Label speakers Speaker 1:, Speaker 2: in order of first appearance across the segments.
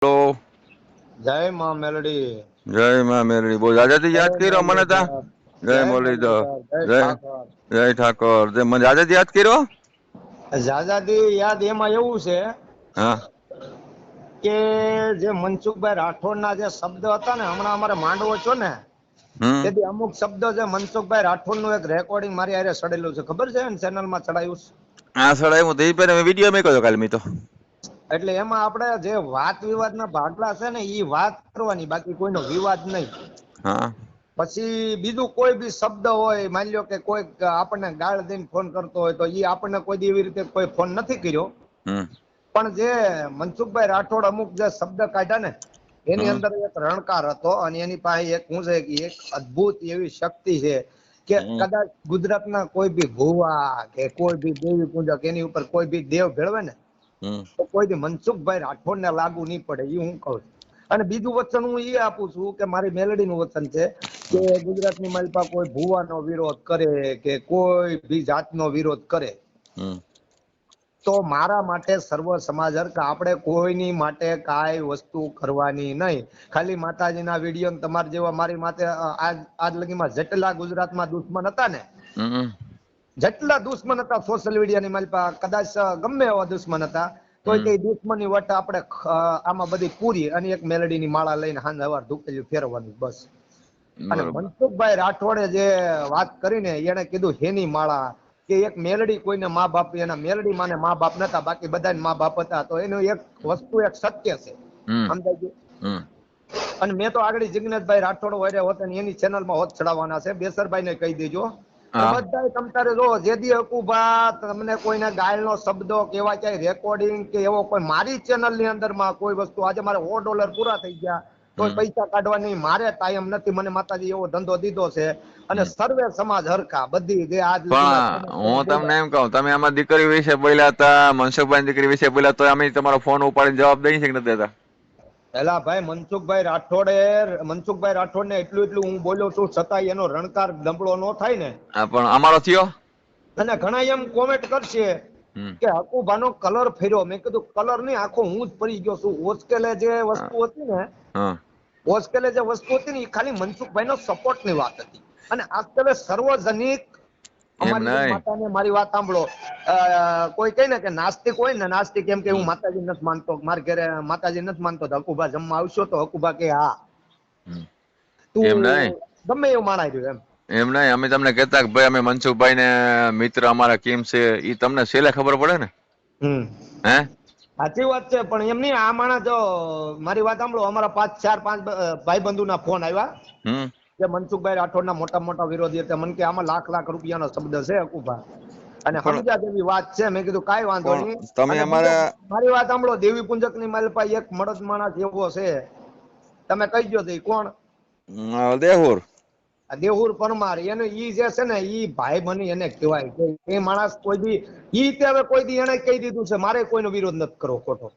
Speaker 1: Hello,
Speaker 2: જય માં મેલડી.
Speaker 1: જય માં મેરડી. બહુ જાજાથી યાદ
Speaker 2: જય
Speaker 1: કર્યો મને તા.
Speaker 2: મુરલીધર.
Speaker 1: જય મુરલીધર.
Speaker 2: જય
Speaker 1: જય
Speaker 2: ઠાકર.
Speaker 1: જય ઠાકોર. તે મને જાજાથી યાદ કર્યો.
Speaker 2: જાજાદી યાદ એમાં એવું છે
Speaker 1: હા
Speaker 2: કે જે મનસુખભાઈ રાઠોડના જે શબ્દ હતા ને, હમણાં અમારે માંડવો છો ને
Speaker 1: હમ
Speaker 2: તેથી અમુક શબ્દ છે મનસુખભાઈ રાઠોડનું એક રેકોર્ડિંગ મારી હારે ચડેલું છે, ખબર છે? ચેનલમાં ચડાયું છે.
Speaker 1: હા સર, હું તો મેં વિડીયો મેં કહ્યો કાલે મેં તો.
Speaker 2: એટલે એમાં આપણે જે વાત વિવાદના ભાગલા છે ને એ વાત કરવાની, બાકી કોઈનો વિવાદ નહીં.
Speaker 1: હા
Speaker 2: પછી બીજું કોઈ બી શબ્દ હોય, માની લો કે કોઈ આપણને ગાળ દઈને ફોન કરતો હોય તો એ આપણને કોઈ એવી રીતે કોઈ ફોન નથી કર્યો.
Speaker 1: હમ
Speaker 2: પણ જે મનસુખભાઈ રાઠોડ અમુક જે શબ્દ કાઢ્યા ને એની
Speaker 1: હમ
Speaker 2: અંદર એક રણકાર હતો, અને એની પાસે એક શું છે કે એક અદ્ભુત એવી શક્તિ છે કે
Speaker 1: હમ
Speaker 2: કદાચ ગુજરાતના કોઈ બી ભુવા કે કોઈ બી દેવી પૂજક એની ઉપર કોઈ બી દેવ ભેળવે ને
Speaker 1: હમ
Speaker 2: તો કોઈ દી મનસુખભાઈ રાઠોડ ને લાગુ નહીં પડે, એ હું કહું છું. અને બીજું વચન હું એ આપું છું કે મારી મેલડીનું વચન છે કે ગુજરાતની માલપા કોઈ ભુવાનો વિરોધ કરે કે કોઈ બી જાતનો વિરોધ કરે
Speaker 1: હમ
Speaker 2: તો મારા માટે સર્વ સમાજ હરખ, આપણે કોઈની માટે કાંઈ વસ્તુ કરવાની નહીં. ખાલી માતાજીના વિડીયો તમારા જેવા મારી માથે આજ લગીમાં જેટલા ગુજરાતમાં દુશ્મન હતા ને,
Speaker 1: હમ
Speaker 2: જેટલા દુશ્મન હતા સોશિયલ મીડિયાની માલપા, કદાચ ગમે એવા દુશ્મન હતા, તોય તે દુશ્મની વટ આપણે આમાં બધી પૂરી અને એક મેલડીની માળા લઈને હાંજ હવાર ધૂકેલી ફેરવવાની, બસ. અને
Speaker 1: બરોબર.
Speaker 2: મનસુખભાઈ રાઠોડે જે વાત કરીને એને કીધું હેની માળા, કે એક મેલડી કોઈને મા બાપ, એના મેલડી માને મા બાપ નતા, બાકી બધા મા બાપ હતા. તો એનું એક વસ્તુ એક સત્ય છે,
Speaker 1: હમ
Speaker 2: સમજાય ગયું?
Speaker 1: હમ
Speaker 2: અને મેં તો આગળ જિગ્નેશભાઈ રાઠોડ હોય હોત ને એની ચેનલમાં હોત ચડાવવાના છે, બેસરભાઈ ને કહી દેજો. અને
Speaker 1: હા
Speaker 2: બધા તમ તારે જો જેદી હકુભા તમને કોઈને ગાયલનો શબ્દો કેવા ક્યાંય રેકોર્ડિંગ કે એવો કોઈ મારી ચેનલ ની અંદર માં કોઈ વસ્તુ, આજે મારે $100 પૂરા થઈ ગયા તો
Speaker 1: હમ
Speaker 2: પૈસા કાઢવાની મારે ટાઈમ નથી, મને માતાજી એવો ધંધો દીધો છે. અને
Speaker 1: હમ
Speaker 2: સર્વે સમાજ હરખા બધી જે આજ
Speaker 1: પણ હું તમને એમ કહું, તમે આમાં દીકરી વિશે બોલ્યા હતા, મનસુખભાઈ દીકરી વિશે બોલ્યા, તો અમે તમારો ફોન ઉપાડીને જવાબ દઈ શકીએ નથી દેતા.
Speaker 2: પેલા ભાઈ મનસુખભાઈ રાઠોડ ને એટલું હું બોલ્યો છું, છતાં એનો રણકાર દંબળો ન થાય ને.
Speaker 1: હા પણ અમારો થયો.
Speaker 2: અને ઘણા એમ કોમેન્ટ કરશે
Speaker 1: હમ
Speaker 2: કે હકુભાનો કલર ફેર્યો. મેં કીધું કલર નહીં, આખો હું જ ફરી ગયો છું. ઓસ્કેલે જે વસ્તુ હતી ને,
Speaker 1: હા
Speaker 2: ઓસ્કેલે જે વસ્તુ હતી ને એ ખાલી મનસુખભાઈનો સપોર્ટની વાત હતી. અને આજકાલ સર્વજનિક
Speaker 1: એમ
Speaker 2: અમારી જેમ
Speaker 1: નહી.
Speaker 2: માતાને મારી વાત સાંભળો, કોઈ કહે ને કે નાસ્તિક હોય ને, નાસ્તિક એમ કે હું
Speaker 1: હમ
Speaker 2: માતાજી નથી માનતો, મારા ઘરે માતાજી નથી માનતો, તો હકુભા જમવા આવશો તો હકુભા કે હા,
Speaker 1: હમ એમ નહી.
Speaker 2: તું ગમે એવું માણાય રહ્યું એમ.
Speaker 1: એમ નહી, અમે તમને કહેતા કે ભાઈ અમે મનસુખભાઈ ને મિત્ર અમારા કેમ છે, એ તમને છેલ્લે ખબર પડે ને.
Speaker 2: હમ
Speaker 1: હે
Speaker 2: સાચી વાત છે. પણ એમ નહીં, આ માણસ જો મારી વાત સાંભળો, અમારા 5 ભાઈબંધુના ફોન આવ્યા
Speaker 1: હમ
Speaker 2: કે મનસુખભાઈ રાઠોડના મોટા મોટા વિરોધી હતા. મને કે આમાં લાખ રૂપિયાનો શબ્દ છે હકુભા, અને
Speaker 1: પણ
Speaker 2: સમજ્યા જેવી વાત છે. મેં કીધું કાંઈ વાંધો નહીં.
Speaker 1: પણ તમે
Speaker 2: અને બીજો
Speaker 1: અમારા
Speaker 2: મારી વાત સાંભળો, દેવી પુંજક ની માલપા એક મળદ માણસ એવો છે, તમે કહી દો તો કોણ?
Speaker 1: દેહુર.
Speaker 2: આ દેહુર પરમાર. એને ઈ જે છે ને ઈ ભાઈ બની એને કહેવાય કે એ માણસ કોઈ દી ઈ તે હવે કોઈ દી એને કહી દીધું છે મારે કોઈનો વિરોધ નથી કરવો ખોટો.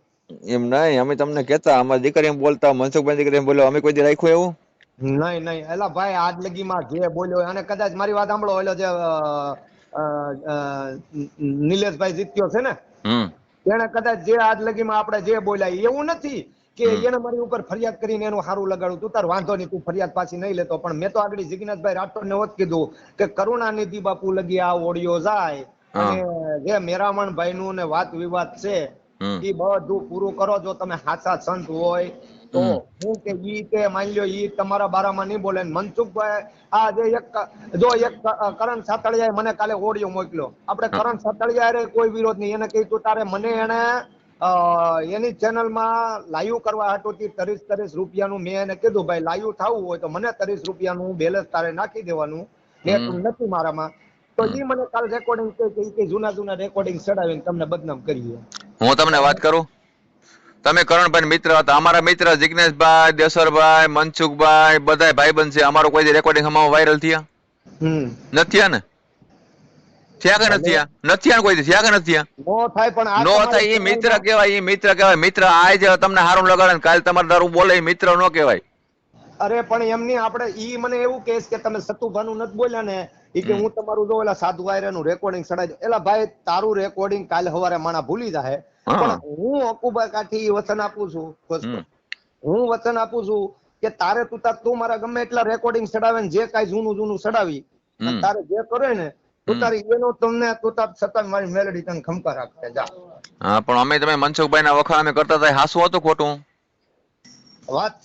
Speaker 1: એમ નહીં, અમે તમને કહેતા અમારી દીકરી એમ બોલતા, મનસુખભાઈ દીકરી એમ બોલ્યો, અમે કોઈ દી રાખ્યું એવું?
Speaker 2: નહીં એલા ભાઈ, આજ લગીમાં જે બોલ્યો, અને કદાચ મારી વાત સાંભળો, એટલે જે નિલેશભાઈ જીત્યો છે ને,
Speaker 1: હમ
Speaker 2: એને કદાચ જે આજ લગીમાં આપણે જે બોલ્યા એવું નથી કે
Speaker 1: હમ
Speaker 2: એને મારી ઉપર ફરિયાદ કરીને એનું સારું લગાડું. તું તાર વાંધો નહીં, તું ફરિયાદ પાછી નહીં લેતો. પણ મેં તો આગળ જિગ્નેશભાઈ રાઠોડ ને હોત કીધું કે કરુણાનિધિ બાપુ લગી આ ઓડિયો જાય,
Speaker 1: હા
Speaker 2: અને જે મેરામણભાઈ નું ને વાત વિવાદ છે
Speaker 1: હમ
Speaker 2: એ બધું પૂરું કરો. જો તમે સાચા સંત હોય તો
Speaker 1: હમ
Speaker 2: હું કે ઈ કે માની લ્યો ઈ તમારા બારામાં નહીં બોલે. મનસુખભાઈ આ જે એક કરણ સાતળિયાએ મને કાલે ઓડિયો મોકલ્યો. આપણે
Speaker 1: હા
Speaker 2: કરણ સાતળિયા કોઈ વિરોધ નહીં. એને કીધું તારે મને એને એની ચેનલમાં લાઈવ કરવા હાટુથી 30 રૂપિયાનું મેં એને કીધું ભાઈ લાઈવ થવું હોય તો મને 30 રૂપિયાનું બેલેન્સ તારે નાખી દેવાનું, નેટ
Speaker 1: હમ
Speaker 2: નથી મારામાં. તો
Speaker 1: હમ
Speaker 2: ઈ મને કાલ રેકોર્ડિંગ કે જૂના રેકોર્ડિંગ ચડાવીને તમને બદનામ કરીએ.
Speaker 1: હું તમને વાત કરું, તમે કરણભાઈ મિત્ર હતા, અમારા મિત્ર જિગ્નેશભાઈ, દેસરભાઈ, મનસુખભાઈ બધા ભાઈબંધ છે. અમારો કોઈ રેકોર્ડિંગ હમણાં વાયરલ થયા
Speaker 2: હમ
Speaker 1: નથી થયા ને? થયા કે નથી
Speaker 2: ભલે
Speaker 1: થયા? નથી થયા કોઈ દી? થયા કે નથી થયા?
Speaker 2: નો થાય, પણ આ
Speaker 1: નો
Speaker 2: તમારી
Speaker 1: થાય. એ મિત્ર
Speaker 2: ચેનલમાં
Speaker 1: કહેવાય, એ મિત્ર કહેવાય. મિત્ર આજ તમને હારું લગાડે ને કાલ તમારે દારૂ બોલે, એ મિત્ર નો કહેવાય.
Speaker 2: અરે પણ એમની આપણે ઈ મને એવું કહેશ કે તમે સતુભાનું નથી બોલ્યા ને, ઈ કે
Speaker 1: હમ
Speaker 2: હું તમારું જો ઓલા સાધુ વાયરાનું રેકોર્ડિંગ ચડાવી દઉં. એલા ભાઈ, તારું રેકોર્ડિંગ કાલ સવારે માણા ભૂલી જાહે, પણ
Speaker 1: હા
Speaker 2: હું હકુબા કાઠી વચન આપું છું. બસ
Speaker 1: હમ
Speaker 2: બસ. હું વચન આપું છું કે તારે તું મારા ગમે એટલા રેકોર્ડિંગ ચડાવે ને જે કાંઈ જૂનું ચડાવી અને તારે જે કરે ને તું તારી એનો તમને તું તાર છતાં મારી મેલડી તને ખમકા રાખે જા.
Speaker 1: હા પણ અમે તમે મનસુખભાઈ ના વખાણ અમે કરતા હતા હાસું હતું ખોટું?
Speaker 2: વાત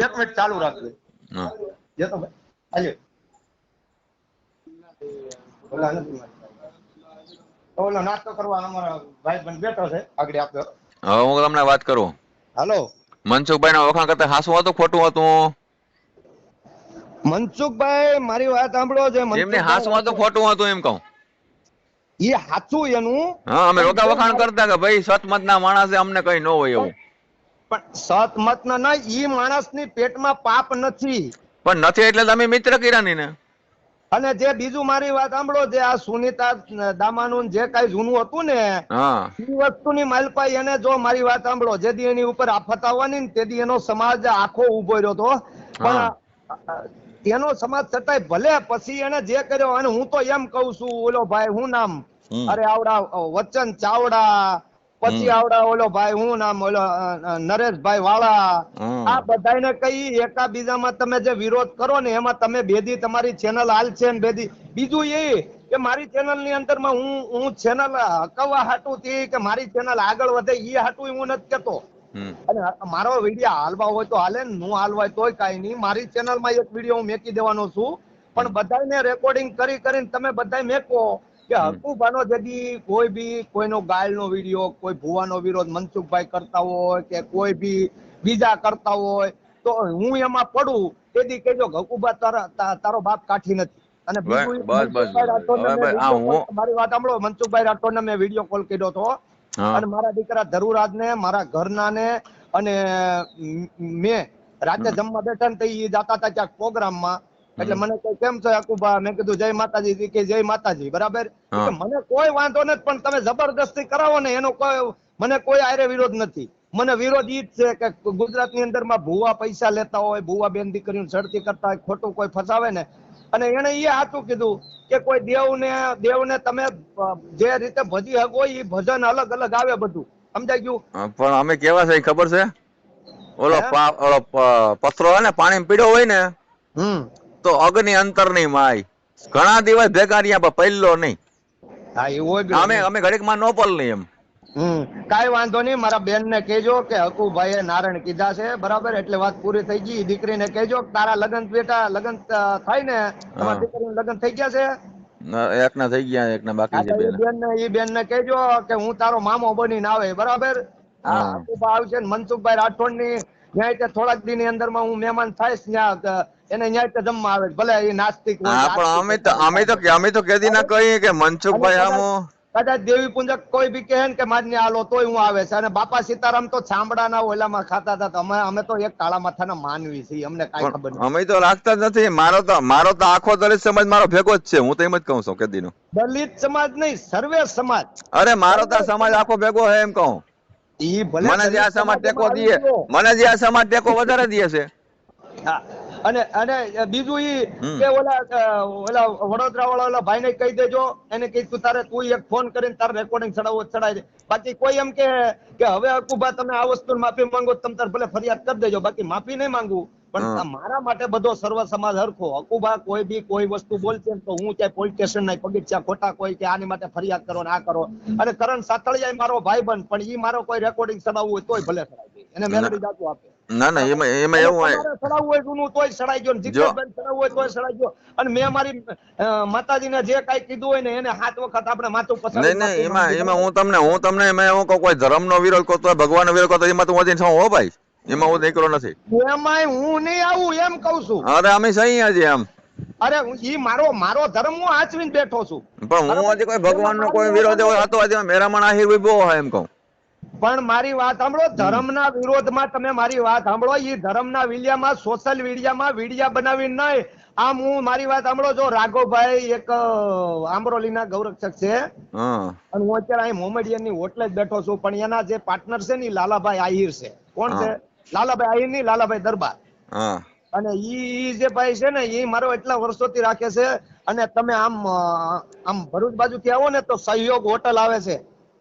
Speaker 2: એક મિનિટ ચાલુ રાખવી.
Speaker 1: હા.
Speaker 2: જે તો ભાઈ હાલે ઓલા નથી મારી. ઓલો નાસ્તો કરવા અમારા ભાઈ બંધ બેઠો છે આગળ આપ્યો.
Speaker 1: હવે હું તમને વાત કરું.
Speaker 2: હાલો
Speaker 1: મનસુખભાઈ ના વખાણ કરતા હાસું હતું ખોટું હતું?
Speaker 2: મનસુખભાઈ મારી વાત સાંભળો જે
Speaker 1: એમને હાસું હતું ખોટું હતું એમ કહું.
Speaker 2: એ સાચું એનું.
Speaker 1: હા અમે રોકા વખાણ કરતા કે ભાઈ સતમત ના માણસ અમને કઈ ન હોય એવું.
Speaker 2: પણ સત મત ના ઈ માણસની પેટમાં પાપ નથી.
Speaker 1: પણ નથી એટલે તમે મિત્ર કર્યા ની ને.
Speaker 2: અને જે બીજું મારી વાત સાંભળો જે આ સુનિતા દામાનું જે કાંઈ જૂનું હતું ને
Speaker 1: હા
Speaker 2: એ વસ્તુની માલપાઈ એને જો મારી વાત સાંભળો જેથી એની ઉપર આફત આવવાની ને તેથી એનો સમાજ આખો ઉભો રહ્યો હતો. પણ એનો સમાજ છતાંય ભલે પછી એને જે કર્યો અને હું તો એમ કઉ છું ઓલો ભાઈ હું નામ અરે આવડા વચન ચાવડા પછી આવડા ઓલો ભાઈ હું નામ ઓલો નરેશભાઈ વાળા આ બધાને કઈ એકાબીજામાં તમે જે વિરોધ કરો ને એમાં તમે બેદી તમારી ચેનલ હાલ છે ને બેદી બીજું એ કે મારી ચેનલ ની અંદર માં હું ચેનલ હકવા હાટું થી કે મારી ચેનલ આગળ વધે એ હાટું હું નથી કેતો. અને મારો વિડીયો હાલવા હોય તો હાલે ને હું હાલવાય તોય કઈ નહીં. મારી ચેનલ માં એક વિડીયો હું મેકી દેવાનો છું પણ બધાને રેકોર્ડિંગ કરીને તમે બધા મેકો કે હકુબાનો જદી કોઈ બી કોઈનો ગાયલનો વિડીયો કોઈ ભુવાનો વિરોધ મનસુખભાઈ કરતા હોય કે કોઈ બી બીજા કરતા હોય તો હું એમાં પડું તેથી કહેજો હકુબા તારો બાપ કાઠી નથી. અને બીજું મારી વાત સાંભળો મનસુખભાઈ રાઠોડ ને મેં વિડીયો કોલ કર્યો હતો અને મારા દીકરા ધરુરાજ ને મારા ઘરના ને અને મેં રાતે જમવા બેઠા ને તો એ જાતા હતા ક્યાંક પ્રોગ્રામમાં એટલે મને કઈ કેમ છે હકુબા મેં કીધું જય માતાજી કે જય માતાજી બરાબર મને કોઈ વાંધો નથી પણ તમે જબરદસ્તી કરાવો ને એનો કોઈ મને કોઈ આરે વિરોધ નથી. મને વિરોધ ઈ જ છે કે ગુજરાતની અંદર માં ભુવા પૈસા લેતા હોય ભુવા બેન દીકરીઓ ઝડતી કરતા હોય ખોટું કોઈ ફસાવે ને અને એને એ સાચું કીધું કે કોઈ દેવને તમે જે રીતે ભજી હકો એ ભજન અલગ અલગ આવે બધું સમજાઈ ગયું.
Speaker 1: પણ અમે કેવા છે ખબર છે ઓલો પથરો હોય ને પાણી પીડ્યો હોય ને તો અગ્નિ અંતર ની માય ઘણા દિવસ ભેગા રહ્યા પણ પહેલો નહીં.
Speaker 2: હા એવું
Speaker 1: અમે ઘડીક માં નો પલ નહીં એમ.
Speaker 2: કઈ વાંધો નહીં મારા બેન ને કહેજો કે હકુભાઈ નારાયણ કીધા છે બરાબર એટલે વાત પૂરી થઈ ગઈ. દીકરીને કહેજો તારા લગ્ન લગ્ન થાય ને તમારી દીકરીનું લગ્ન થઈ ગયા છે?
Speaker 1: એકના થઈ ગયા એકના બાકી છે.
Speaker 2: એ બેન ને કહેજો કે હું તારો મામો બનીને આવે બરાબર. હકુભા આવશે મનસુખભાઈ રાઠોડ ની ન્યાય થોડાક દી ની અંદર માં હું મહેમાન થાઈશ ત્યાં એને ન્યાય જમવા આવે ભલે એ નાસ્તિક હોય.
Speaker 1: પણ અમે તો કેદી ના કહીએ કે મનસુખભાઈ આમો
Speaker 2: કદાચ દેવી પૂજક કોઈ બી કહે ને કે માજને હાલો તોય હું આવે છે. અને બાપા સીતારામ તો ચામડાના ઓલામાં ખાતા હતા. અમે તો એક કાળા માથાના માનવી છીએ અમને કઈ ખબર નથી.
Speaker 1: અમે તો રાખતા જ નથી. મારો તો આખો દલિત સમાજ મારો ભેગો જ છે. હું તો એમ જ કહું છું કેદી નો
Speaker 2: દલિત સમાજ નહીં સર્વે સમાજ.
Speaker 1: અરે મારો તો સમાજ આખો ભેગો હે એમ કહું. મને જે આ સમાજ ટેકો દે મને જે આ સમાજ ટેકો વધારે દે છે.
Speaker 2: અને બીજું ઈ કે ઓલા વડોદરા વાળા ઓલા ભાઈ ને કહી દેજો એને કીધું તારે તું એક ફોન કરીને તારે રેકોર્ડિંગ ચડાવવો ચડાવી દે. બાકી કોઈ એમ કે હવે હકુભા તમે આ વસ્તુ માફી માંગો તમે તાર ભલે ફરિયાદ કરી દેજો બાકી માફી નહીં માંગુ પણ મારા માટે બધો સર્વ સમાજ હરખો. હકુભા કોઈ બી કોઈ વસ્તુ બોલશે તો હું ક્યાંય પોલીસ સ્ટેશન ના પગથિયા ખોટા કોઈ કે આની માટે ફરિયાદ કરો ને આ કરો. અને કરણ સાતળિયા મારો ભાઈ બંધ પણ ઈ મારો કોઈ રેકોર્ડિંગ ચડાવવું હોય તોય ભલે ચડાવી એને મેલડી દાતું આપે.
Speaker 1: ના ના એમાં એવું હોય
Speaker 2: ચડાવવું હોય જૂનું તોય ચડાઈ ગયો જીગ્નેશભાઈ ચડાવવું હોય તોય ચડાઈ ગયો. અને મેં મારી માતાજીને જે કાંઈ કીધું હોય ને એને 7 વખત આપણે માથું પસાર.
Speaker 1: નહીં એમાં હું તમને એમાં એવું કહું કોઈ ધર્મનો વિરોધ કરતો ભગવાનનો વિરોધ કરતો એમાં તું વધી હો ભાઈ એમાં હું નીકળો નથી.
Speaker 2: એમાંય હું નહીં આવું એમ કહું છું.
Speaker 1: અરે અમે સહી હજી એમ
Speaker 2: અરે ઈ મારો ધર્મ હું આચવીને બેઠો છું.
Speaker 1: પણ હું હજી કોઈ ભગવાનનો કોઈ વિરોધ હતો હજી મેરામણ આહિર બહુ હોય એમ કહું.
Speaker 2: પણ મારી વાત સાંભળો ધર્મના વિરોધમાં તમે મારી વાત સાંભળો ઈ ધર્મના વિડિયામાં સોશિયલ મીડિયામાં વિડિયા બનાવીને નહીં આમ હું મારી વાત સાંભળો જો રાઘવભાઈ એક આંબરોલીના ગૌરક્ષક છે અને હું અત્યારે અહીં મોમેડિયન ની હોટલે જ બેઠો છું પણ એના જે પાર્ટનર છે ને લાલાભાઈ આહિર છે. કોણ છે? લાલાભાઈ આહિર ની લાલાભાઈ દરબાર. અને ઈ જે ભાઈ છે ને ઈ મારો એટલા વર્ષોથી રાખે છે. અને તમે આમ ભરૂચ બાજુ થી આવો ને તો સહયોગ હોટલ આવે છે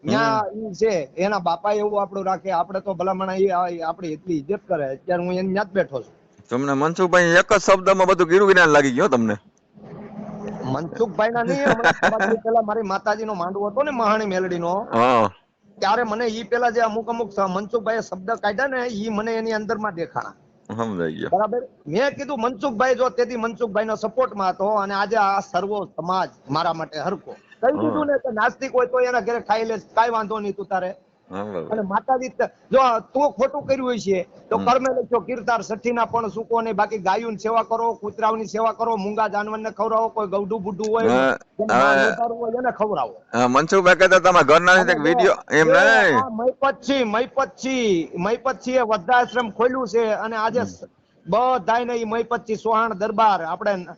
Speaker 2: ત્યાં ઈ છે એના બાપા એવું આપણું રાખે, આપણે તો ભલામણ આપણી એટલી ઇજ્જત કરે. અત્યારે હું એની ત્યાં જ બેઠો છું.
Speaker 1: તમને મનસુખભાઈ એક જ શબ્દમાં બધું ગીરું જ્ઞાન લાગી ગયો તમને.
Speaker 2: મનસુખભાઈ ના નહીં, હમણાં થોડા દિવસ પહેલા મારી માતાજીનો માંડવો હતો ને મહાણી મેલડીનો,
Speaker 1: હા
Speaker 2: ત્યારે મને ઈ પેલા જે અમુક મનસુખભાઈ શબ્દ કાઢ્યા ને ઈ મને એની અંદર માં દેખાણા.
Speaker 1: સમજાઈ ગયો.
Speaker 2: બરાબર. મેં કીધું મનસુખભાઈ જો તેથી મનસુખભાઈ નો સપોર્ટમાં હતો અને આજે આ સર્વો સમાજ મારા માટે હરકો કહી દીધું ને કે નાસ્તિક હોય તો એના ઘરે ખાઈ લે, કાઈ વાંધો નહીં તું તારે. અને માતાજી જો તું ખોટું કર્યું હોય છે તો કર્મે લખ્યો કીર્તાર સઠ્ઠીના પણ સૂકો નહીં, બાકી ગાયોની સેવા કરો, કૂતરાઓની સેવા કરો, મૂંગા જાનવરને ખવડાવો, કોઈ ગૌડું બુડું હોય એને ખવડાવો.
Speaker 1: મનસુખભાઈ કહેતા તમારા ઘરના વિડીયો એમ નહીં,
Speaker 2: મહીપતસિંહ એ વૃદ્ધાશ્રમ ખોલ્યું છે અને આજે બધાને ઈ મહીપતસિંહ સોહાણ દરબાર આપણે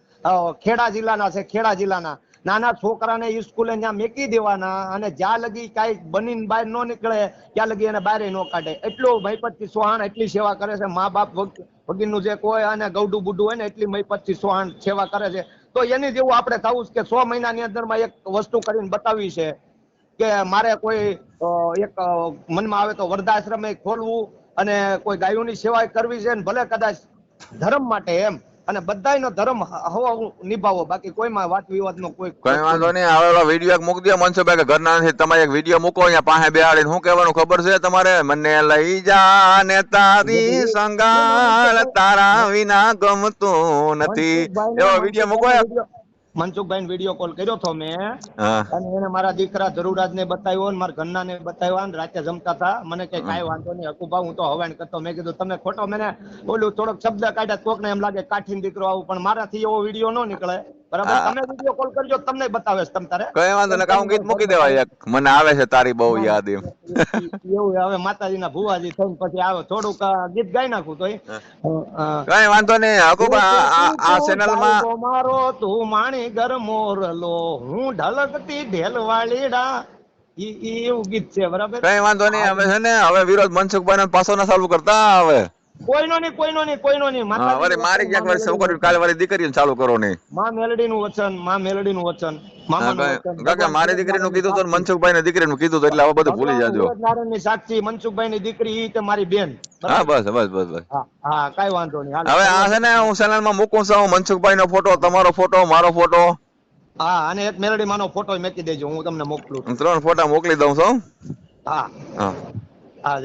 Speaker 2: ખેડા જિલ્લાના છે, ખેડા જિલ્લાના નાના છોકરાને સ્કૂલે ત્યાં મેકી દેવાના અને જ્યાં લગી કઈ બનીને બહાર ન નીકળે ત્યાં લગી એને બહાર ન કાઢે. એટલું મહીપતસિંહ સોહાણ એટલી સેવા કરે છે. મા બાપ વગીરનું જે કોઈ અને ગૌડું બુડું હોય ને એટલી મહીપતસિંહ સોહાણ સેવા કરે છે. તો એની જેવું આપણે થવું કે 100 મહિનાની અંદરમાં એક વસ્તુ કરીને બતાવી છે કે મારે કોઈ એક મનમાં આવે તો વૃદ્ધાશ્રમ ખોલવું અને કોઈ ગાયોની સેવા કરવી છે, ભલે કદાચ ધર્મ માટે એમ, અને બધાયનો ધર્મ નિભાવો, બાકી કોઈમાં વાત વિવાદ નો કોઈ
Speaker 1: વાંધો નહીં. હવે વિડીયો એક મૂકી દો મનસુખભાઈ કે ઘરના નથી, તમારે એક વિડીયો મૂકો અહીંયા પાસે બેહાડીને. શું કહેવાનું ખબર છે તમારે? મને લઈ જા ને તારી સંગાળ, તારા વિના ગમતું નથી, એવો વિડીયો મૂકો.
Speaker 2: મનસુખભાઈ વિડીયો કોલ કર્યો હતો મેં, અને એને મારા દીકરા ધરુરાજ ને બતાવ્યો ને મારા ઘરના ને બતાવ્યા ને રાતે જમતા હતા. મને કઈ કાંઈ વાંધો નહીં હકુભા, હું તો હવાણ કરતો. મેં કીધું તમે ખોટો મને ઓલું થોડોક શબ્દ કાઢ્યા કોક ને એમ લાગે કાઠીન દીકરો આવું, પણ મારાથી એવો વિડીયો ન નીકળે. બરાબર. તમે વિડીયો કોલ કરજો, તમને બતાવે તમ તારે
Speaker 1: કઈ વાંધો નહીં. કામ ગીત મૂકી દેવાય એક, મને આવે છે તારી બહુ યાદ એમ.
Speaker 2: એવું હવે માતાજીના ભુવાજી થઈને પછી આવે થોડુંક ગીત ગાઈ નાખું તો
Speaker 1: કઈ વાંધો નહીં. હકુભા આ ચેનલ માં
Speaker 2: મારો તું માણી ગર મોરલો, હું ઢલકતી ઢેલવાળીડા, એવું ગીત છે. બરાબર.
Speaker 1: કઈ વાંધો નહીં. હવે છે ને હવે વિરોધ મનસુખભાઈ પાછો ના ચાલુ કરતા. હવે
Speaker 2: કોઈનો નહીં.
Speaker 1: મારી ક્યાંક વાર છોકરી કાલે વાળી દીકરીને ચાલુ કરો નહીં.
Speaker 2: માં મેલડીનું વચન
Speaker 1: મારી દીકરીનું કીધું તો મનસુખભાઈ ની દીકરીનું કીધું તો એટલે હવે બધું ભૂલી જાજો.
Speaker 2: નારાયણની સાક્ષી મનસુખભાઈ ની દીકરી તે મારી બેન.
Speaker 1: હા બસ.
Speaker 2: હા કઈ વાંધો નહીં.
Speaker 1: હવે આ છે ને હું ચેનલ માં મૂકું છું મનસુખભાઈ નો ફોટો, તમારો ફોટો, મારો ફોટો.
Speaker 2: હા, અને એક મેલડી માનો ફોટો મૂકી દેજો, હું તમને મોકલું.
Speaker 1: 3 ફોટા મોકલી દઉં છું.
Speaker 2: હા. જય